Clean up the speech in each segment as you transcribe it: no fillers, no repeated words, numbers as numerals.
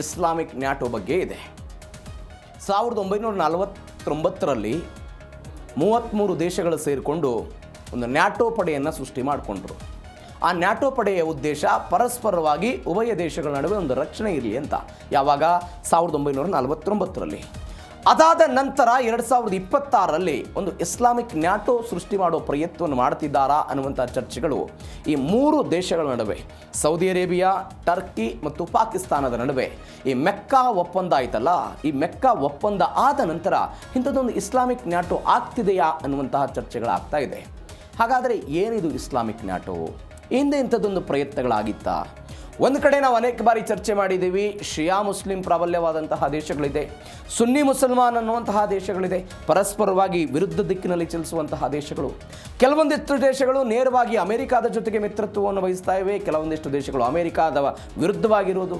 Islamic NATO ಬಗ್ಗೆ ಇದೆ. 1949ರಲ್ಲಿ 33 ದೇಶಗಳು ಸೇರಿಕೊಂಡು ಒಂದು ನ್ಯಾಟೋ ಪಡೆಯನ್ನು ಸೃಷ್ಟಿ ಮಾಡಿಕೊಂಡ್ರು. ಆ ನ್ಯಾಟೋ ಪಡೆಯ ಉದ್ದೇಶ ಪರಸ್ಪರವಾಗಿ ಉಭಯ ದೇಶಗಳ ನಡುವೆ ಒಂದು ರಕ್ಷಣೆ ಇರಲಿ ಅಂತ. ಯಾವಾಗ? 1949ರಲ್ಲಿ. ಅದಾದ ನಂತರ 2026ರಲ್ಲಿ ಒಂದು ಇಸ್ಲಾಮಿಕ್ ನ್ಯಾಟೋ ಸೃಷ್ಟಿ ಮಾಡೋ ಪ್ರಯತ್ನವನ್ನು ಮಾಡ್ತಿದ್ದಾರಾ ಅನ್ನುವಂಥ ಚರ್ಚೆಗಳು ಈ 3 ದೇಶಗಳ ನಡುವೆ, ಸೌದಿ ಅರೇಬಿಯಾ, ಟರ್ಕಿ ಮತ್ತು ಪಾಕಿಸ್ತಾನದ ನಡುವೆ ಈ ಮೆಕ್ಕಾ ಒಪ್ಪಂದ ಆಯ್ತಲ್ಲ, ಈ ಮೆಕ್ಕಾ ಒಪ್ಪಂದ ಆದ ನಂತರ ಇಂಥದ್ದೊಂದು ಇಸ್ಲಾಮಿಕ್ ನ್ಯಾಟೋ ಆಗ್ತಿದೆಯಾ ಅನ್ನುವಂತಹ ಚರ್ಚೆಗಳಾಗ್ತಾ ಇದೆ. ಹಾಗಾದರೆ ಏನಿದು ಇಸ್ಲಾಮಿಕ್ ನ್ಯಾಟೋ? ಹಿಂದೆ ಇಂಥದ್ದೊಂದು ಪ್ರಯತ್ನಗಳಾಗಿತ್ತಾ? ಒಂದು ಕಡೆ ನಾವು ಅನೇಕ ಬಾರಿ ಚರ್ಚೆ ಮಾಡಿದ್ದೀವಿ, ಶಿಯಾ ಮುಸ್ಲಿಂ ಪ್ರಾಬಲ್ಯವಾದಂತಹ ದೇಶಗಳಿದೆ, ಸುನ್ನಿ ಮುಸಲ್ಮಾನ್ ಅನ್ನುವಂತಹ ದೇಶಗಳಿದೆ, ಪರಸ್ಪರವಾಗಿ ವಿರುದ್ಧ ದಿಕ್ಕಿನಲ್ಲಿ ಚಲಿಸುವಂತಹ ದೇಶಗಳು. ಕೆಲವೊಂದಿಷ್ಟು ದೇಶಗಳು ನೇರವಾಗಿ ಅಮೆರಿಕಾದ ಜೊತೆಗೆ ಮಿತ್ರತ್ವವನ್ನು ವಹಿಸ್ತಾ ಇವೆ, ಕೆಲವೊಂದಿಷ್ಟು ದೇಶಗಳು ಅಮೆರಿಕಾದ ವಿರುದ್ಧವಾಗಿರುವುದು,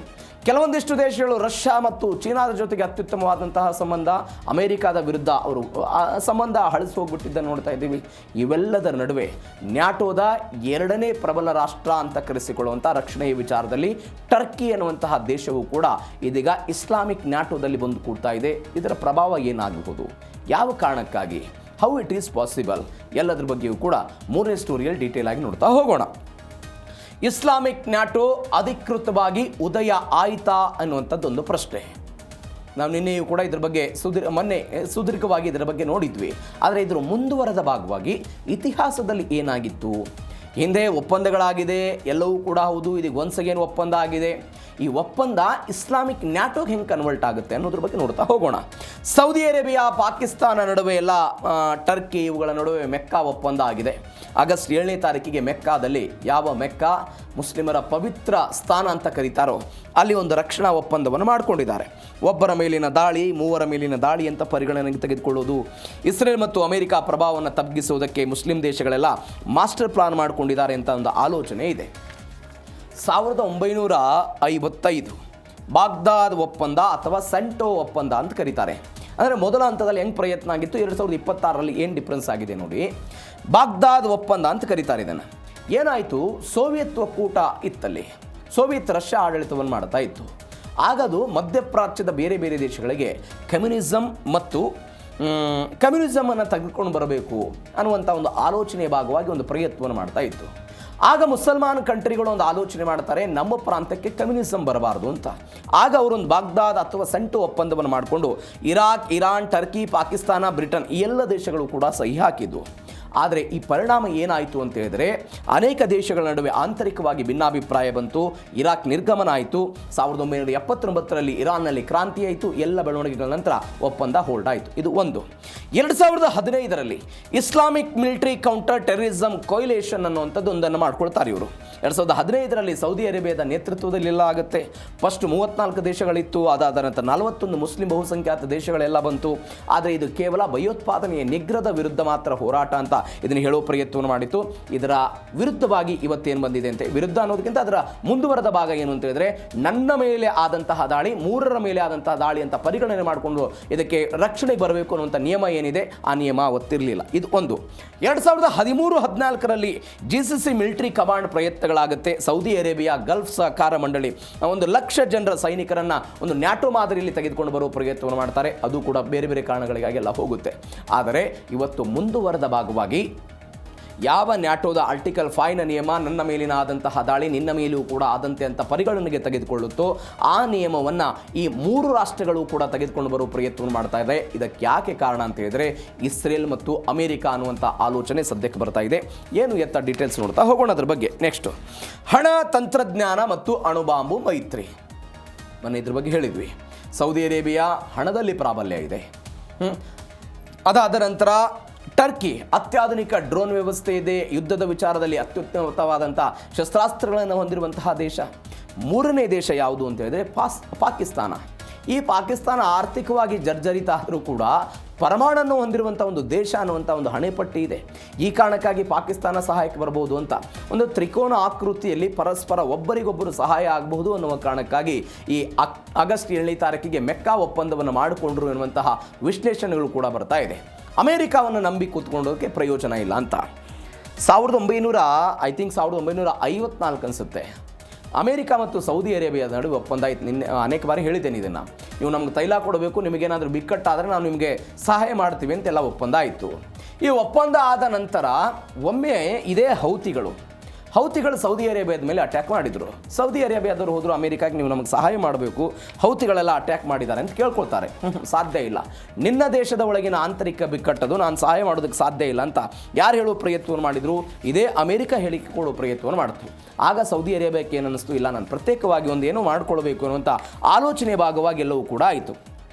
ಕೆಲವೊಂದಿಷ್ಟು ದೇಶಗಳು ರಷ್ಯಾ ಮತ್ತು ಚೀನಾದ ಜೊತೆಗೆ ಅತ್ಯುತ್ತಮವಾದಂತಹ ಸಂಬಂಧ, ಅಮೆರಿಕಾದ ವಿರುದ್ಧ ಅವರು ಸಂಬಂಧ ಹಳಿಸಿ ಹೋಗ್ಬಿಟ್ಟಿದ್ದನ್ನು ನೋಡ್ತಾ ಇದ್ದೀವಿ. ಇವೆಲ್ಲದರ ನಡುವೆ ನ್ಯಾಟೋದ 2ನೇ ಪ್ರಬಲ ರಾಷ್ಟ್ರ ಅಂತ ಕರೆಸಿಕೊಳ್ಳುವಂಥ ರಕ್ಷಣೆಯ ವಿಚಾರದಲ್ಲಿ ಟರ್ಕಿ ಅನ್ನುವಂತಹ ದೇಶವು ಕೂಡ ಇದೀಗ ಇಸ್ಲಾಮಿಕ್ ನ್ಯಾಟೋದಲ್ಲಿ ಬಂದು ಕೂಡ್ತಾ ಇದೆ. ಇದರ ಪ್ರಭಾವ ಏನಾಗಬಹುದು, ಯಾವ ಕಾರಣಕ್ಕಾಗಿ, ಹೌ ಇಟ್ ಈಸ್ ಪಾಸಿಬಲ್, ಎಲ್ಲದರ ಬಗ್ಗೆಯೂ ಕೂಡ 3ನೇ ಸ್ಟೋರಿಯಲ್ಲಿ ಡೀಟೇಲ್ ಆಗಿ ನೋಡ್ತಾ ಹೋಗೋಣ. ಇಸ್ಲಾಮಿಕ್ ನ್ಯಾಟೋ ಅಧಿಕೃತವಾಗಿ ಉದಯ ಆಯಿತಾ ಅನ್ನುವಂಥದ್ದೊಂದು ಪ್ರಶ್ನೆ. ನಾವು ನಿನ್ನೆಯೂ ಕೂಡ ಇದರ ಬಗ್ಗೆ ಸುದೀರ್ಘವಾಗಿ ಇದರ ಬಗ್ಗೆ ನೋಡಿದ್ವಿ. ಆದರೆ ಇದರ ಮುಂದುವರೆದ ಭಾಗವಾಗಿ ಇತಿಹಾಸದಲ್ಲಿ ಏನಾಗಿತ್ತು, ಹಿಂದೆ ಒಪ್ಪಂದಗಳಾಗಿದೆ, ಎಲ್ಲವೂ ಕೂಡ ಹೌದು, ಇದೀಗ ಒನ್ಸ್ ಅಗೇನ್ ಒಪ್ಪಂದ ಆಗಿದೆ. ಈ ಒಪ್ಪಂದ ಇಸ್ಲಾಮಿಕ್ ನ್ಯಾಟೋಗೆ ಹೆಂಗೆ ಕನ್ವರ್ಟ್ ಆಗುತ್ತೆ ಅನ್ನೋದ್ರ ಬಗ್ಗೆ ನೋಡ್ತಾ ಹೋಗೋಣ. ಸೌದಿ ಅರೇಬಿಯಾ, ಪಾಕಿಸ್ತಾನ ನಡುವೆ ಎಲ್ಲ ಟರ್ಕಿ ಇವುಗಳ ನಡುವೆ ಮೆಕ್ಕಾ ಒಪ್ಪಂದ ಆಗಿದೆ. ಆಗಸ್ಟ್ 7ನೇ ತಾರೀಕಿಗೆ ಮೆಕ್ಕಾದಲ್ಲಿ, ಯಾವ ಮೆಕ್ಕಾ ಮುಸ್ಲಿಮರ ಪವಿತ್ರ ಸ್ಥಾನ ಅಂತ ಕರೀತಾರೋ, ಅಲ್ಲಿ ಒಂದು ರಕ್ಷಣಾ ಒಪ್ಪಂದವನ್ನು ಮಾಡಿಕೊಂಡಿದ್ದಾರೆ. ಒಬ್ಬರ ಮೇಲಿನ ದಾಳಿ, 3ರ ಮೇಲಿನ ದಾಳಿ ಅಂತ ಪರಿಗಣನೆಗೆ ತೆಗೆದುಕೊಳ್ಳೋದು, ಇಸ್ರೇಲ್ ಮತ್ತು ಅಮೆರಿಕ ಪ್ರಭಾವವನ್ನು ತಗ್ಗಿಸುವುದಕ್ಕೆ ಮುಸ್ಲಿಂ ದೇಶಗಳೆಲ್ಲ ಮಾಸ್ಟರ್ ಪ್ಲಾನ್ ಮಾಡಿಕೊಂಡಿದ್ದಾರೆ ಅಂತ ಒಂದು ಆಲೋಚನೆ ಇದೆ. 1955 ಬಾಗ್ದಾದ್ ಒಪ್ಪಂದ ಅಥವಾ ಸೆಂಟೋ ಒಪ್ಪಂದ ಅಂತ ಕರೀತಾರೆ. ಅಂದರೆ ಮೊದಲ ಹಂತದಲ್ಲಿ ಹೆಂಗೆ ಪ್ರಯತ್ನ ಆಗಿತ್ತು, 2026ರಲ್ಲಿ ಏನು ಡಿಫ್ರೆನ್ಸ್ ಆಗಿದೆ ನೋಡಿ. ಬಾಗ್ದಾದ್ ಒಪ್ಪಂದ ಅಂತ ಕರೀತಾರೆ ಇದನ್ನು. ಏನಾಯಿತು, ಸೋವಿಯತ್ ಒಕ್ಕೂಟ ಇತ್ತಲ್ಲಿ, ಸೋವಿಯತ್ ರಷ್ಯಾ ಆಡಳಿತವನ್ನು ಮಾಡ್ತಾ ಇತ್ತು. ಆಗದು ಮಧ್ಯಪ್ರಾಚ್ಯದ ಬೇರೆ ಬೇರೆ ದೇಶಗಳಿಗೆ ಕಮ್ಯುನಿಸಮನ್ನು ತೆಗೆದುಕೊಂಡು ಬರಬೇಕು ಅನ್ನುವಂಥ ಒಂದು ಆಲೋಚನೆಯ ಭಾಗವಾಗಿ ಒಂದು ಪ್ರಯತ್ನವನ್ನು ಮಾಡ್ತಾ ಇತ್ತು. ಆಗ ಮುಸಲ್ಮಾನ್ ಕಂಟ್ರಿಗಳು ಒಂದು ಆಲೋಚನೆ ಮಾಡ್ತಾರೆ, ನಮ್ಮ ಪ್ರಾಂತಕ್ಕೆ ಕಮ್ಯುನಿಸಂ ಬರಬಾರ್ದು ಅಂತ. ಆಗ ಅವರೊಂದು ಬಾಗ್ದಾದ್ ಅಥವಾ ಸೆಂಟೋ ಒಪ್ಪಂದವನ್ನು ಮಾಡಿಕೊಂಡು Iraq, Iran, Turkey, Pakistan, Britain ಈ ಎಲ್ಲ ದೇಶಗಳು ಕೂಡ ಸಹಿ ಹಾಕಿದ್ವು. ಆದರೆ ಈ ಪರಿಣಾಮ ಏನಾಯಿತು ಅಂತ ಹೇಳಿದರೆ, ಅನೇಕ ದೇಶಗಳ ನಡುವೆ ಆಂತರಿಕವಾಗಿ ಭಿನ್ನಾಭಿಪ್ರಾಯ ಬಂತು. ಇರಾಕ್ ನಿರ್ಗಮನ ಆಯಿತು. 1979ರಲ್ಲಿ ಇರಾನ್ನಲ್ಲಿ ಕ್ರಾಂತಿ ಆಯಿತು. ಎಲ್ಲ ಬೆಳವಣಿಗೆಗಳ ನಂತರ ಒಪ್ಪಂದ ಹೋಲ್ಡ್ ಆಯಿತು. ಇದು ಒಂದು. 2015ರಲ್ಲಿ ಇಸ್ಲಾಮಿಕ್ ಮಿಲಿಟರಿ ಕೌಂಟರ್ ಟೆರರಿಸಮ್ ಕೊಯಿಲೇಷನ್ ಅನ್ನುವಂಥದ್ದು ಒಂದನ್ನು ಮಾಡ್ಕೊಳ್ತಾರೆ ಇವರು. 2015ರಲ್ಲಿ ಸೌದಿ ಅರೇಬಿಯಾದ ನೇತೃತ್ವದಲ್ಲಿ ಎಲ್ಲ ಆಗುತ್ತೆ. ಫಸ್ಟ್ 34 ದೇಶಗಳಿತ್ತು, ಅದಾದ ನಂತರ 41 ಮುಸ್ಲಿಂ ಬಹುಸಂಖ್ಯಾತ ದೇಶಗಳೆಲ್ಲ ಬಂತು. ಆದರೆ ಇದು ಕೇವಲ ಭಯೋತ್ಪಾದನೆಯ ನಿಗ್ರಹದ ವಿರುದ್ಧ ಮಾತ್ರ ಹೋರಾಟ ಅಂತ ಇದನ್ನು ಹೇಳೋ ಪ್ರಯತ್ನವನ್ನು ಮಾಡಿತ್ತು. ಇದರ ವಿರುದ್ಧವಾಗಿ ಇವತ್ತೇನು ಬಂದಿದೆ ಅಂತ, ವಿರುದ್ಧ ಅನ್ನೋದಕ್ಕಿಂತ ಅದರ ಮುಂದುವರೆದ ಭಾಗ ಏನು ಅಂತ ಹೇಳಿದ್ರೆ, ನನ್ನ ಮೇಲೆ ಆದಂತಹ ದಾಳಿ 3ರ ಮೇಲೆ ಆದಂತಹ ದಾಳಿ ಅಂತ ಪರಿಗಣನೆ ಮಾಡಿಕೊಂಡು ಇದಕ್ಕೆ ರಕ್ಷಣೆ ಬರಬೇಕು ಅನ್ನುವಂಥ ನಿಯಮ ಏನಿದೆ, ಆ ನಿಯಮ ಒತ್ತಿರಲಿಲ್ಲ. ಇದು ಒಂದು. 2013-14ರಲ್ಲಿ GCC ಮಿಲಿಟರಿ ಕಮಾಂಡ್ ಪ್ರಯತ್ನಗಳಾಗುತ್ತೆ. ಸೌದಿ ಅರೇಬಿಯಾ ಗಲ್ಫ್ ಸಹಕಾರ ಮಂಡಳಿ 1,00,000 ಜನರ ಸೈನಿಕರನ್ನು ಒಂದು ನ್ಯಾಟೋ ಮಾದರಿಯಲ್ಲಿ ತೆಗೆದುಕೊಂಡು ಬರೋ ಪ್ರಯತ್ನವನ್ನು ಮಾಡ್ತಾರೆ. ಅದು ಕೂಡ ಬೇರೆ ಬೇರೆ ಕಾರಣಗಳಿಗಾಗೆಲ್ಲ ಹೋಗುತ್ತೆ. ಆದರೆ ಇವತ್ತು ಮುಂದುವರೆದ ಭಾಗವಾಗಿ ಯಾವ ನ್ಯಾಟೋದ ಆರ್ಟಿಕಲ್ 5ನ ನಿಯಮ ನನ್ನ ಮೇಲಿನ ಆದಂತಹ ದಾಳಿ ನಿನ್ನ ಮೇಲೂ ಕೂಡ ಆದಂತೆ ಅಂತ ಪರಿಗಣನೆಗೆ ತೆಗೆದುಕೊಳ್ಳುತ್ತೋ, ಆ ನಿಯಮವನ್ನು ಈ 3 ರಾಷ್ಟ್ರಗಳು ಕೂಡ ತೆಗೆದುಕೊಂಡು ಬರೋ ಪ್ರಯತ್ನವನ್ನು ಮಾಡ್ತಾ ಇದೆ. ಇದಕ್ಕೆ ಯಾಕೆ ಕಾರಣ ಅಂತ ಹೇಳಿದರೆ, ಇಸ್ರೇಲ್ ಮತ್ತು ಅಮೆರಿಕ ಅನ್ನುವಂಥ ಆಲೋಚನೆ ಸದ್ಯಕ್ಕೆ ಬರ್ತಾ ಇದೆ. ಏನು ಎತ್ತ ಡೀಟೇಲ್ಸ್ ನೋಡ್ತಾ ಹೋಗೋಣ ಅದ್ರ ಬಗ್ಗೆ. ನೆಕ್ಸ್ಟು, ಹಣ, ತಂತ್ರಜ್ಞಾನ ಮತ್ತು ಅಣುಬಾಂಬು ಮೈತ್ರಿ. ಮೊನ್ನೆ ಇದ್ರ ಬಗ್ಗೆ ಹೇಳಿದ್ವಿ. ಸೌದಿ ಅರೇಬಿಯಾ ಹಣದಲ್ಲಿ ಪ್ರಾಬಲ್ಯ ಇದೆ. ಅದಾದ ನಂತರ ಟರ್ಕಿ ಅತ್ಯಾಧುನಿಕ ಡ್ರೋನ್ ವ್ಯವಸ್ಥೆ ಇದೆ, ಯುದ್ಧದ ವಿಚಾರದಲ್ಲಿ ಅತ್ಯುತ್ತಮವಾದಂಥ ಶಸ್ತ್ರಾಸ್ತ್ರಗಳನ್ನು ಹೊಂದಿರುವಂತಹ ದೇಶ. 3ನೇ ದೇಶ ಯಾವುದು ಅಂತ ಹೇಳಿದರೆ ಪಾಕಿಸ್ತಾನ. ಈ ಪಾಕಿಸ್ತಾನ ಆರ್ಥಿಕವಾಗಿ ಜರ್ಜರಿತ ಆದರೂ ಕೂಡ ಪರಮಾಣನ್ನು ಹೊಂದಿರುವಂಥ ಒಂದು ದೇಶ ಅನ್ನುವಂಥ ಒಂದು ಹಣೆಪಟ್ಟಿ ಇದೆ. ಈ ಕಾರಣಕ್ಕಾಗಿ ಪಾಕಿಸ್ತಾನ ಸಹಾಯಕ್ಕೆ ಬರಬಹುದು ಅಂತ, ಒಂದು ತ್ರಿಕೋನ ಆಕೃತಿಯಲ್ಲಿ ಪರಸ್ಪರ ಒಬ್ಬರಿಗೊಬ್ಬರು ಸಹಾಯ ಆಗಬಹುದು ಅನ್ನುವ ಕಾರಣಕ್ಕಾಗಿ ಈ ಆಗಸ್ಟ್ 7ನೇ ತಾರೀಕಿಗೆ ಮೆಕ್ಕಾ ಒಪ್ಪಂದವನ್ನು ಮಾಡಿಕೊಂಡ್ರು ಎನ್ನುವಂತಹ ವಿಶ್ಲೇಷಣೆಗಳು ಕೂಡ ಬರ್ತಾ ಇದೆ. ಅಮೆರಿಕಾವನ್ನು ನಂಬಿ ಕೂತ್ಕೊಳ್ಳೋದಕ್ಕೆ ಪ್ರಯೋಜನ ಇಲ್ಲ ಅಂತ. 1954 ಅನಿಸುತ್ತೆ, ಅಮೆರಿಕ ಮತ್ತು ಸೌದಿ ಅರೇಬಿಯಾದ ನಡುವೆ ಒಪ್ಪಂದ ಆಯ್ತು. ನಿನ್ನೆ ಅನೇಕ ಬಾರಿ ಹೇಳಿದ್ದೇನೆ ಇದನ್ನು, ನೀವು ನಮ್ಗೆ ತೈಲ ಕೊಡಬೇಕು, ನಿಮಗೇನಾದರೂ ಬಿಕ್ಕಟ್ಟಾದರೆ ನಾವು ನಿಮಗೆ ಸಹಾಯ ಮಾಡ್ತೀವಿ ಅಂತೆಲ್ಲ ಒಪ್ಪಂದ ಆಯಿತು. ಈ ಒಪ್ಪಂದ ಆದ ನಂತರ ಒಮ್ಮೆ ಇದೇ ಹೌತಿಗಳು ಸೌದಿ ಅರೇಬಿಯಾದ ಮೇಲೆ ಅಟ್ಯಾಕ್ ಮಾಡಿದರು. ಸೌದಿ ಅರೇಬಿಯಾದವರು ಹೋದರು ಅಮೆರಿಕಾಗೆ, ನೀವು ನಮಗೆ ಸಹಾಯ ಮಾಡಬೇಕು, ಹೌತಿಗಳೆಲ್ಲ ಅಟ್ಯಾಕ್ ಮಾಡಿದ್ದಾರೆ ಅಂತ ಕೇಳ್ಕೊಳ್ತಾರೆ. ಸಾಧ್ಯ ಇಲ್ಲ, ನಿನ್ನ ದೇಶದ ಒಳಗಿನ ಆಂತರಿಕ ಬಿಕ್ಕಟ್ಟದು, ನಾನು ಸಹಾಯ ಮಾಡೋದಕ್ಕೆ ಸಾಧ್ಯ ಇಲ್ಲ ಅಂತ ಯಾರು ಹೇಳುವ ಪ್ರಯತ್ನವನ್ನು ಮಾಡಿದರು? ಇದೇ ಅಮೆರಿಕ ಹೇಳಿಕೊಳ್ಳುವ ಪ್ರಯತ್ನವನ್ನು ಮಾಡಿತು. ಆಗ ಸೌದಿ ಅರೇಬಿಯಾಕ್ಕೆ ಏನು ಅನ್ನಿಸ್ತು, ಇಲ್ಲ ನಾನು ಪ್ರತ್ಯೇಕವಾಗಿ ಒಂದೇನೋ ಮಾಡಿಕೊಳ್ಬೇಕು ಅನ್ನುವಂಥ ಆಲೋಚನೆ ಭಾಗವಾಗಿ ಎಲ್ಲವೂ ಕೂಡ ಆಯಿತು.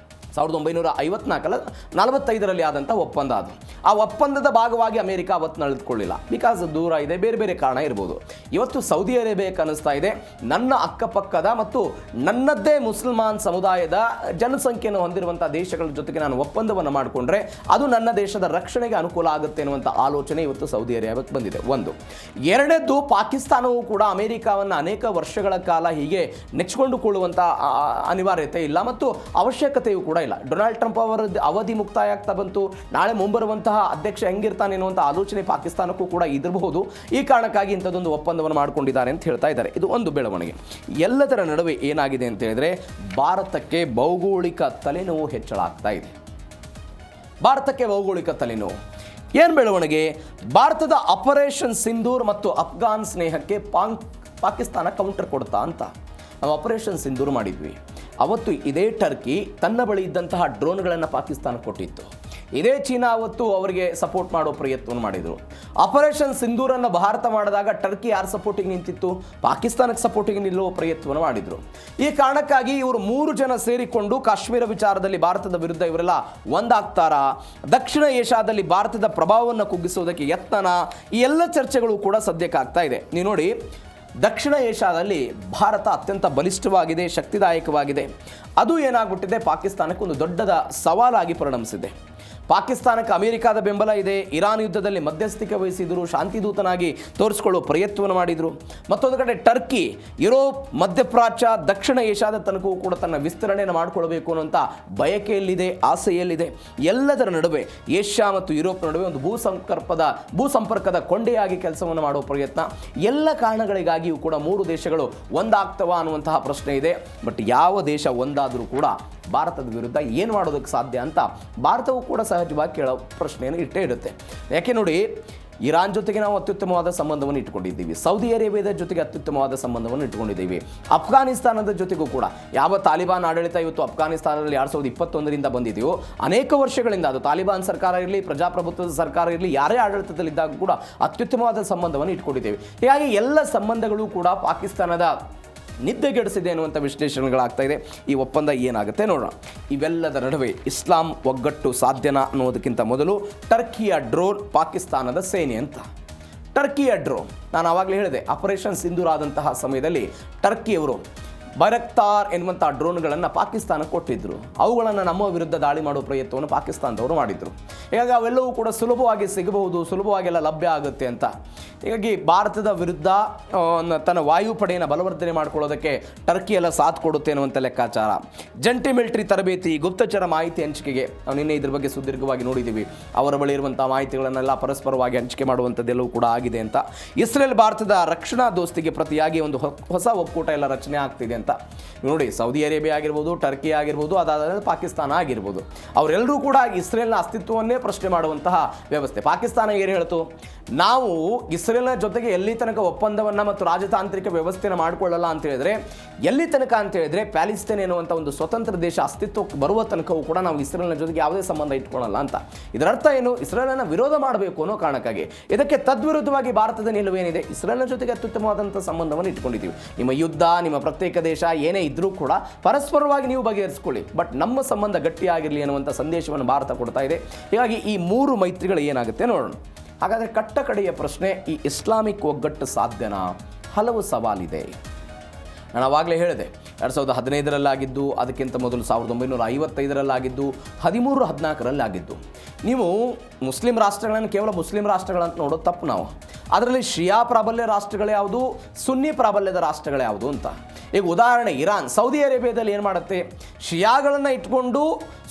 1945 ಆದಂಥ ಒಪ್ಪಂದ ಅದು. ಆ ಒಪ್ಪಂದದ ಭಾಗವಾಗಿ ಅಮೆರಿಕ ಅವತ್ತು ನಡೆದುಕೊಳ್ಳಿಲ್ಲ, ಬಿಕಾಸ್ ದೂರ ಇದೆ, ಬೇರೆ ಬೇರೆ ಕಾರಣ ಇರ್ಬೋದು. ಇವತ್ತು ಸೌದಿ ಅರೇಬಿಯಾಕ್ಕೆ ಅನ್ನಿಸ್ತಾ ಇದೆ, ನನ್ನ ಅಕ್ಕಪಕ್ಕದ ಮತ್ತು ನನ್ನದ್ದೇ ಮುಸಲ್ಮಾನ್ ಸಮುದಾಯದ ಜನಸಂಖ್ಯೆಯನ್ನು ಹೊಂದಿರುವಂಥ ದೇಶಗಳ ಜೊತೆಗೆ ನಾನು ಒಪ್ಪಂದವನ್ನು ಮಾಡಿಕೊಂಡ್ರೆ ಅದು ನನ್ನ ದೇಶದ ರಕ್ಷಣೆಗೆ ಅನುಕೂಲ ಆಗುತ್ತೆ ಅನ್ನುವಂಥ ಆಲೋಚನೆ ಇವತ್ತು ಸೌದಿ ಅರೇಬಿಯಾಕ್ಕೆ ಬಂದಿದೆ. ಒಂದು. ಎರಡನೇದ್ದು, ಪಾಕಿಸ್ತಾನವು ಕೂಡ ಅಮೆರಿಕವನ್ನು ಅನೇಕ ವರ್ಷಗಳ ಕಾಲ ಹೀಗೆ ನೆಚ್ಚಿಕೊಂಡುಕೊಳ್ಳುವಂಥ ಅನಿವಾರ್ಯತೆ ಇಲ್ಲ ಮತ್ತು ಅವಶ್ಯಕತೆಯೂ ಕೂಡ ಇಲ್ಲ. ಡೊನಾಲ್ಡ್ ಟ್ರಂಪ್ ಅವರ ಅವಧಿ ಮುಕ್ತಾಯ ಆಗ್ತಾ ಬಂತು, ನಾಳೆ ಮುಂಬರುವಂತಹ ಅಧ್ಯಕ್ಷ ಹೆಂಗಿರ್ತಾನೆ ಎನ್ನುವಂಥ ಆಲೋಚನೆ ಪಾಕಿಸ್ತಾನಕ್ಕೂ ಕೂಡ ಇದಿರಬಹುದು. ಈ ಕಾರಣಕ್ಕಾಗಿ ಇಂಥದ್ದೊಂದು ಒಪ್ಪಂದವನ್ನು ಮಾಡಿಕೊಂಡಿದ್ದಾರೆ ಅಂತ ಹೇಳ್ತಾ ಇದ್ದಾರೆ. ಇದು ಒಂದು ಬೆಳವಣಿಗೆ. ಎಲ್ಲದರ ನಡುವೆ ಏನಾಗಿದೆ ಅಂತ ಹೇಳಿದ್ರೆ, ಭಾರತಕ್ಕೆ ಭೌಗೋಳಿಕ ತಲೆನೋವು ಹೆಚ್ಚಳ ಆಗ್ತಾ ಇದೆ. ಭಾರತಕ್ಕೆ ಭೌಗೋಳಿಕ ತಲೆನೋವು ಏನು ಬೆಳವಣಿಗೆ? ಭಾರತದ ಆಪರೇಷನ್ ಸಿಂಧೂರ್ ಮತ್ತು ಅಫ್ಘಾನ್ ಸ್ನೇಹಕ್ಕೆ ಪಾಕಿಸ್ತಾನ ಕೌಂಟರ್ ಕೊಡ್ತಾ ಅಂತ. ನಾವು ಆಪರೇಷನ್ ಸಿಂಧೂರ್ ಮಾಡಿದ್ವಿ, ಅವತ್ತು ಇದೇ ಟರ್ಕಿ ತನ್ನ ಬಳಿ ಇದ್ದಂತಹ ಡ್ರೋನ್ಗಳನ್ನು ಪಾಕಿಸ್ತಾನಕ್ಕೆ ಕೊಟ್ಟಿತ್ತು. ಇದೇ ಚೀನಾ ಅವತ್ತು ಅವರಿಗೆ ಸಪೋರ್ಟ್ ಮಾಡೋ ಪ್ರಯತ್ನವನ್ನು ಮಾಡಿದರು. ಆಪರೇಷನ್ ಸಿಂಧೂರನ್ನು ಭಾರತ ಮಾಡಿದಾಗ ಟರ್ಕಿ ಯಾರು ಸಪೋರ್ಟಿಗೆ ನಿಂತಿತ್ತು? ಪಾಕಿಸ್ತಾನಕ್ಕೆ ಸಪೋರ್ಟಿಗೆ ನಿಲ್ಲುವ ಪ್ರಯತ್ನವನ್ನು ಮಾಡಿದರು. ಈ ಕಾರಣಕ್ಕಾಗಿ ಇವರು 3 ಜನ ಸೇರಿಕೊಂಡು ಕಾಶ್ಮೀರ ವಿಚಾರದಲ್ಲಿ ಭಾರತದ ವಿರುದ್ಧ ಇವರೆಲ್ಲ ಒಂದಾಗ್ತಾರಾ? ದಕ್ಷಿಣ ಏಷ್ಯಾದಲ್ಲಿ ಭಾರತದ ಪ್ರಭಾವವನ್ನು ಕುಗ್ಗಿಸುವುದಕ್ಕೆ ಯತ್ನನ? ಈ ಎಲ್ಲ ಚರ್ಚೆಗಳು ಕೂಡ ಸದ್ಯಕ್ಕೆ ಆಗ್ತಾ ಇದೆ. ನೀವು ನೋಡಿ, ದಕ್ಷಿಣ ಏಷ್ಯಾದಲ್ಲಿ ಭಾರತ ಅತ್ಯಂತ ಬಲಿಷ್ಠವಾಗಿದೆ, ಶಕ್ತಿದಾಯಕವಾಗಿದೆ. ಅದು ಏನಾಗ್ಬಿಟ್ಟಿದೆ, ಪಾಕಿಸ್ತಾನಕ್ಕೆ ಒಂದು ದೊಡ್ಡದ ಸವಾಲಾಗಿ ಪರಿಣಮಿಸಿದೆ. ಪಾಕಿಸ್ತಾನಕ್ಕೆ ಅಮೆರಿಕಾದ ಬೆಂಬಲ ಇದೆ. ಇರಾನ್ ಯುದ್ಧದಲ್ಲಿ ಮಧ್ಯಸ್ಥಿಕೆ ವಹಿಸಿದರು, ಶಾಂತಿದೂತನಾಗಿ ತೋರಿಸಿಕೊಳ್ಳುವ ಪ್ರಯತ್ನವನ್ನು ಮಾಡಿದರು. ಮತ್ತೊಂದು ಕಡೆ ಟರ್ಕಿ ಯುರೋಪ್, ಮಧ್ಯಪ್ರಾಚ್ಯ, ದಕ್ಷಿಣ ಏಷ್ಯಾದ ತನಕವೂ ಕೂಡ ತನ್ನ ವಿಸ್ತರಣೆಯನ್ನು ಮಾಡಿಕೊಳ್ಬೇಕು ಅನ್ನುವಂಥ ಬಯಕೆಯಲ್ಲಿದೆ, ಆಸೆಯಲ್ಲಿದೆ. ಎಲ್ಲದರ ನಡುವೆ ಏಷ್ಯಾ ಮತ್ತು ಯುರೋಪ್ ನಡುವೆ ಒಂದು ಭೂಸಂಪರ್ಕದ ಕೊಂಡೆಯಾಗಿ ಕೆಲಸವನ್ನು ಮಾಡುವ ಪ್ರಯತ್ನ. ಎಲ್ಲ ಕಾರಣಗಳಿಗಾಗಿಯೂ ಕೂಡ 3 ದೇಶಗಳು ಒಂದಾಗ್ತವ ಅನ್ನುವಂತಹ ಪ್ರಶ್ನೆ ಇದೆ. ಬಟ್ ಯಾವ ದೇಶ ಒಂದಾದರೂ ಕೂಡ ಭಾರತದ ವಿರುದ್ಧ ಏನು ಮಾಡೋದಕ್ಕೆ ಸಾಧ್ಯ ಅಂತ ಭಾರತವು ಕೂಡ ಸಹಜವಾಗಿ ಕೇಳೋ ಪ್ರಶ್ನೆಯನ್ನು ಇಟ್ಟೇ ಇರುತ್ತೆ. ಯಾಕೆ ನೋಡಿ, ಇರಾನ್ ಜೊತೆಗೆ ನಾವು ಅತ್ಯುತ್ತಮವಾದ ಸಂಬಂಧವನ್ನು ಇಟ್ಕೊಂಡಿದ್ದೀವಿ, ಸೌದಿ ಅರೇಬಿಯಾದ ಜೊತೆಗೆ ಅತ್ಯುತ್ತಮವಾದ ಸಂಬಂಧವನ್ನು ಇಟ್ಕೊಂಡಿದ್ದೀವಿ, ಅಫ್ಘಾನಿಸ್ತಾನದ ಜೊತೆಗೂ ಕೂಡ. ಯಾವ ತಾಲಿಬಾನ್ ಆಡಳಿತ ಇವತ್ತು ಅಫ್ಘಾನಿಸ್ತಾನದಲ್ಲಿ 2021ರಿಂದ ಬಂದಿದೆಯೋ, ಅನೇಕ ವರ್ಷಗಳಿಂದ ಅದು ತಾಲಿಬಾನ್ ಸರ್ಕಾರ ಇರಲಿ, ಪ್ರಜಾಪ್ರಭುತ್ವದ ಸರ್ಕಾರ ಇರಲಿ, ಯಾರೇ ಆಡಳಿತದಲ್ಲಿದ್ದಾಗ ಕೂಡ ಅತ್ಯುತ್ತಮವಾದ ಸಂಬಂಧವನ್ನು ಇಟ್ಕೊಂಡಿದ್ದೇವೆ. ಹೀಗಾಗಿ ಎಲ್ಲ ಸಂಬಂಧಗಳು ಕೂಡ ಪಾಕಿಸ್ತಾನದ ನಿದ್ದೆಗೆಡಿಸಿದೆ ಅನ್ನುವಂಥ ವಿಶ್ಲೇಷಣೆಗಳಾಗ್ತಾ ಇದೆ. ಈ ಒಪ್ಪಂದ ಏನಾಗುತ್ತೆ ನೋಡೋಣ. ಇವೆಲ್ಲದರ ನಡುವೆ ಇಸ್ಲಾಂ ಒಗ್ಗಟ್ಟು ಸಾಧ್ಯನಾ ಅನ್ನೋದಕ್ಕಿಂತ ಮೊದಲು ಟರ್ಕಿಯ ಡ್ರೋನ್ ಪಾಕಿಸ್ತಾನದ ಸೇನೆ ಅಂತ. ಟರ್ಕಿಯ ಡ್ರೋನ್, ನಾನು ಆವಾಗಲೇ ಹೇಳಿದೆ, ಆಪರೇಷನ್ ಸಿಂಧೂರ್ ಆದಂತಹ ಸಮಯದಲ್ಲಿ ಟರ್ಕಿಯವರು ಬೈರಕ್ತಾರ್ ಎನ್ನುವಂಥ ಡ್ರೋನ್ಗಳನ್ನು ಪಾಕಿಸ್ತಾನಕ್ಕೆ ಕೊಟ್ಟಿದ್ದರು. ಅವುಗಳನ್ನು ನಮ್ಮ ವಿರುದ್ಧ ದಾಳಿ ಮಾಡುವ ಪ್ರಯತ್ನವನ್ನು ಪಾಕಿಸ್ತಾನದವರು ಮಾಡಿದರು. ಹೀಗಾಗಿ ಅವೆಲ್ಲವೂ ಕೂಡ ಸುಲಭವಾಗಿ ಸಿಗಬಹುದು, ಸುಲಭವಾಗೆಲ್ಲ ಲಭ್ಯ ಆಗುತ್ತೆ ಅಂತ. ಹೀಗಾಗಿ ಭಾರತದ ವಿರುದ್ಧ ತನ್ನ ವಾಯುಪಡೆಯನ್ನು ಬಲವರ್ಧನೆ ಮಾಡಿಕೊಳ್ಳೋದಕ್ಕೆ ಟರ್ಕಿ ಎಲ್ಲ ಸಾಥ್ ಕೊಡುತ್ತೆ ಅನ್ನುವಂಥ ಲೆಕ್ಕಾಚಾರ. ಜಂಟಿ ಮಿಲಿಟರಿ ತರಬೇತಿ, ಗುಪ್ತಚರ ಮಾಹಿತಿ ಹಂಚಿಕೆಗೆ ನಾವು ನಿನ್ನೆ ಇದ್ರ ಬಗ್ಗೆ ಸುದೀರ್ಘವಾಗಿ ನೋಡಿದ್ದೀವಿ. ಅವರ ಬಳಿ ಇರುವಂಥ ಮಾಹಿತಿಗಳನ್ನೆಲ್ಲ ಪರಸ್ಪರವಾಗಿ ಹಂಚಿಕೆ ಮಾಡುವಂಥದ್ದೆಲ್ಲವೂ ಕೂಡ ಆಗಿದೆ ಅಂತ. ಇಸ್ರೇಲ್ ಭಾರತದ ರಕ್ಷಣಾ ದೋಸ್ತಿಗೆ ಪ್ರತಿಯಾಗಿ ಒಂದು ಹೊಸ ಒಕ್ಕೂಟ ಎಲ್ಲ ರಚನೆ ಆಗ್ತಿದೆ ಅಂತ ನೋಡಿ. ಸೌದಿ ಅರೇಬಿಯಾ ಆಗಿರ್ಬೋದು, ಟರ್ಕಿ ಆಗಿರ್ಬೋದು, ಅದಾದ ಪಾಕಿಸ್ತಾನ ಆಗಿರ್ಬೋದು, ಅವರೆಲ್ಲರೂ ಕೂಡ ಇಸ್ರೇಲ್ನ ಅಸ್ತಿತ್ವವನ್ನೇ ಪ್ರಶ್ನೆ ಮಾಡುವಂತಹ ವ್ಯವಸ್ಥೆ. ಪಾಕಿಸ್ತಾನ ಏನು ಹೇಳ್ತು, ನಾವು ಇಸ್ರೇಲ್ನ ಜೊತೆಗೆ ಎಲ್ಲಿ ತನಕ ಒಪ್ಪಂದವನ್ನು ಮತ್ತು ರಾಜತಾಂತ್ರಿಕ ವ್ಯವಸ್ಥೆಯನ್ನು ಮಾಡಿಕೊಳ್ಳಲ್ಲ ಅಂತ ಹೇಳಿದ್ರೆ, ಎಲ್ಲಿ ತನಕ ಅಂತ ಹೇಳಿದ್ರೆ ಪ್ಯಾಲಿಸ್ತೇನ್ ಎನ್ನುವಂಥ ಒಂದು ಸ್ವತಂತ್ರ ದೇಶ ಅಸ್ತಿತ್ವಕ್ಕೆ ಬರುವ ತನಕವೂ ಕೂಡ ನಾವು ಇಸ್ರೇಲ್ನ ಜೊತೆಗೆ ಯಾವುದೇ ಸಂಬಂಧ ಇಟ್ಕೊಳ್ಳಲ್ಲ ಅಂತ. ಇದರರ್ಥ ಏನು, ಇಸ್ರೇಲನ್ನು ವಿರೋಧ ಮಾಡಬೇಕು ಅನ್ನೋ ಕಾರಣಕ್ಕಾಗಿ. ಇದಕ್ಕೆ ತದ್ವಿರುದ್ಧವಾಗಿ ಭಾರತದ ನಿಲುವೇನಿದೆ, ಇಸ್ರೇಲ್ನ ಜೊತೆಗೆ ಅತ್ಯುತ್ತಮವಾದಂಥ ಸಂಬಂಧವನ್ನು ಇಟ್ಕೊಂಡಿದ್ದೀವಿ. ನಿಮ್ಮ ಯುದ್ಧ, ನಿಮ್ಮ ಪ್ರತ್ಯೇಕ ದೇಶ ಏನೇ ಇದ್ರೂ ಕೂಡ ಪರಸ್ಪರವಾಗಿ ನೀವು ಬಗೆಹರಿಸ್ಕೊಳ್ಳಿ, ಬಟ್ ನಮ್ಮ ಸಂಬಂಧ ಗಟ್ಟಿಯಾಗಿರಲಿ ಅನ್ನುವಂಥ ಸಂದೇಶವನ್ನು ಭಾರತ ಕೊಡ್ತಾ ಇದೆ. ಹೀಗಾಗಿ ಈ 3 ಮೈತ್ರಿಗಳು ಏನಾಗುತ್ತೆ ನೋಡೋಣ. ಹಾಗಾದರೆ ಕಟ್ಟ ಕಡೆಯ ಪ್ರಶ್ನೆ, ಈ ಇಸ್ಲಾಮಿಕ್ ಒಗ್ಗಟ್ಟು ಸಾಧ್ಯನಾ? ಹಲವು ಸವಾಲಿದೆ. ನಾನು ಆವಾಗಲೇ ಹೇಳಿದೆ, 2015ರಲ್ಲಾಗಿದ್ದು, ಅದಕ್ಕಿಂತ ಮೊದಲು 1955ರಲ್ಲಾಗಿದ್ದು, 13-14ರಲ್ಲಾಗಿದ್ದು. ನೀವು ಮುಸ್ಲಿಂ ರಾಷ್ಟ್ರಗಳನ್ನು ಕೇವಲ ಮುಸ್ಲಿಂ ರಾಷ್ಟ್ರಗಳಂತ ನೋಡೋದು ತಪ್ಪು. ನಾವು ಅದರಲ್ಲಿ ಶಿಯಾ ಪ್ರಾಬಲ್ಯ ರಾಷ್ಟ್ರಗಳು ಯಾವುದು, ಸುನ್ನಿ ಪ್ರಾಬಲ್ಯದ ರಾಷ್ಟ್ರಗಳು ಯಾವುದು ಅಂತ. ಈಗ ಉದಾಹರಣೆ, ಇರಾನ್, ಸೌದಿ ಅರೇಬಿಯಾದಲ್ಲಿ ಏನು ಮಾಡುತ್ತೆ, ಶಿಯಾಗಳನ್ನು ಇಟ್ಕೊಂಡು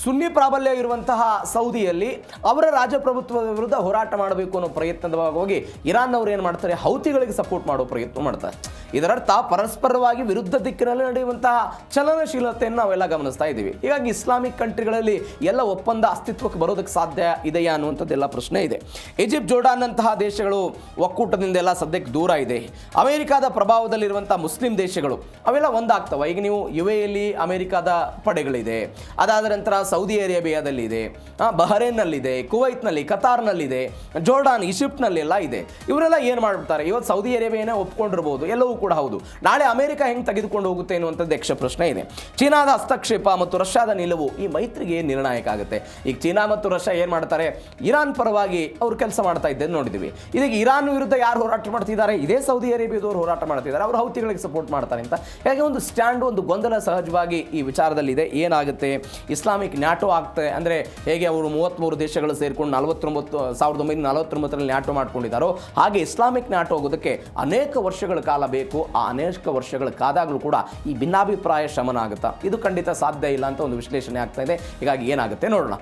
ಸುನ್ನಿ ಪ್ರಾಬಲ್ಯ ಇರುವಂತಹ ಸೌದಿಯಲ್ಲಿ ಅವರ ರಾಜಪ್ರಭುತ್ವದ ವಿರುದ್ಧ ಹೋರಾಟ ಮಾಡಬೇಕು ಅನ್ನೋ ಪ್ರಯತ್ನದ ಭಾಗವಾಗಿ ಇರಾನ್ನವರು ಏನು ಮಾಡ್ತಾರೆ, ಹೌತಿಗಳಿಗೆ ಸಪೋರ್ಟ್ ಮಾಡೋ ಪ್ರಯತ್ನ ಮಾಡ್ತಾರೆ. ಇದರರ್ಥ ಪರಸ್ಪರವಾಗಿ ವಿರುದ್ಧ ದಿಕ್ಕಿನಲ್ಲಿ ನಡೆಯುವಂತಹ ಚಲನಶೀಲತೆಯನ್ನು ನಾವೆಲ್ಲ ಗಮನಿಸ್ತಾ ಇದ್ದೀವಿ. ಹೀಗಾಗಿ ಇಸ್ಲಾಮಿಕ್ ಕಂಟ್ರಿಗಳಲ್ಲಿ ಎಲ್ಲ ಒಪ್ಪಂದ ಅಸ್ತಿತ್ವಕ್ಕೆ ಬರೋದಕ್ಕೆ ಸಾಧ್ಯ ಇದೆಯಾ ಅನ್ನುವಂಥದ್ದೆಲ್ಲ ಪ್ರಶ್ನೆ ಇದೆ. ಈಜಿಪ್ಟ್, ಜೋರ್ಡಾನ್ ಅಂತಹ ದೇಶಗಳು ಒಕ್ಕೂಟದಿಂದ ಎಲ್ಲ ಸದ್ಯಕ್ಕೆ ದೂರ ಇದೆ. ಅಮೆರಿಕಾದ ಪ್ರಭಾವದಲ್ಲಿರುವಂಥ ಮುಸ್ಲಿಂ ದೇಶಗಳು ಅವೆಲ್ಲ ಒಂದಾಗ್ತವೆ. ಈಗ ನೀವು UAEಯಲ್ಲಿ ಅಮೆರಿಕಾದ ಪಡೆಗಳಿದೆ, ಅದಾದ ನಂತರ ಸೌದಿ ಅರೇಬಿಯಾದಲ್ಲಿದೆ, ಬಹರೇನ್ನಲ್ಲಿದೆ, ಕುವೈತ್ನಲ್ಲಿ, ಕತಾರ್ನಲ್ಲಿದೆ, ಜೋರ್ಡಾನ್, ಈಜಿಪ್ಟ್ನಲ್ಲೆಲ್ಲ ಇದೆ. ಇವರೆಲ್ಲ ಏನು ಮಾಡ್ಬಿಡ್ತಾರೆ, ಇವತ್ತು ಸೌದಿ ಅರೇಬಿಯಾನೇ ಒಪ್ಕೊಂಡಿರ್ಬೋದು, ಎಲ್ಲವೂ ಕೂಡ ಹೌದು. ನಾಳೆ ಅಮೆರಿಕ ಹೆಂಗೆ ತೆಗೆದುಕೊಂಡು ಹೋಗುತ್ತೆ ಅನ್ನುವಂಥದ್ದು ಯಕ್ಷ ಪ್ರಶ್ನೆ ಇದೆ. ಚೀನಾದ ಹಸ್ತಕ್ಷೇಪ ಮತ್ತು ರಷ್ಯಾದ ನಿಲುವು ಈ ಮೈತ್ರಿಗೆ ನಿರ್ಣಾಯಕ ಆಗುತ್ತೆ. ಈಗ ಚೀನಾ ಮತ್ತು ರಷ್ಯಾ ಏನು ಮಾಡ್ತಾರೆ, ಇರಾನ್ ಪರವಾಗಿ ಅವರು ಕೆಲಸ ಮಾಡ್ತಾ ಇದ್ದೇನೆ ನೋಡಿದ್ದೀವಿ. ಇದೀಗ ಇರಾನ್ ವಿರುದ್ಧ ಯಾರು ಹೋರಾಟ ಮಾಡ್ತಿದ್ದಾರೆ, ಇದೇ ಸೌದಿ ಅರೇಬಿಯಾದವರು ಹೋರಾಟ ಮಾಡ್ತಿದ್ದಾರೆ, ಅವರು ಹೌತಿಗಳಿಗೆ ಸಪೋರ್ಟ್ ಮಾಡ್ತಾರೆ ಅಂತ. ಹಾಗೆ ಒಂದು ಸ್ಟ್ಯಾಂಡ್, ಒಂದು ಗೊಂದಲ ಸಹಜವಾಗಿ ಈ ವಿಚಾರದಲ್ಲಿದೆ. ಏನಾಗುತ್ತೆ, ಇಸ್ಲಾಮಿಕ್ ನ್ಯಾಟೋ ಆಗ್ತದೆ ಅಂದರೆ ಹೇಗೆ ಅವರು 33 ದೇಶಗಳು ಸೇರಿಕೊಂಡು 1949ರಲ್ಲಿ ನ್ಯಾಟೋ ಮಾಡ್ಕೊಂಡಿದ್ದಾರೋ ಹಾಗೆ ಇಸ್ಲಾಮಿಕ್ ನ್ಯಾಟೋ ಆಗೋದಕ್ಕೆ ಅನೇಕ ವರ್ಷಗಳ ಕಾಲ ಬೇಕು. ಆ ಅನೇಕ ವರ್ಷಗಳ ಕಾದಾಗಲೂ ಕೂಡ ಈ ಭಿನ್ನಾಭಿಪ್ರಾಯ ಶಮನ ಆಗುತ್ತಾ, ಇದು ಖಂಡಿತ ಸಾಧ್ಯ ಇಲ್ಲ ಅಂತ ಒಂದು ವಿಶ್ಲೇಷಣೆ ಆಗ್ತಾ ಇದೆ. ಹೀಗಾಗಿ ಏನಾಗುತ್ತೆ ನೋಡೋಣ.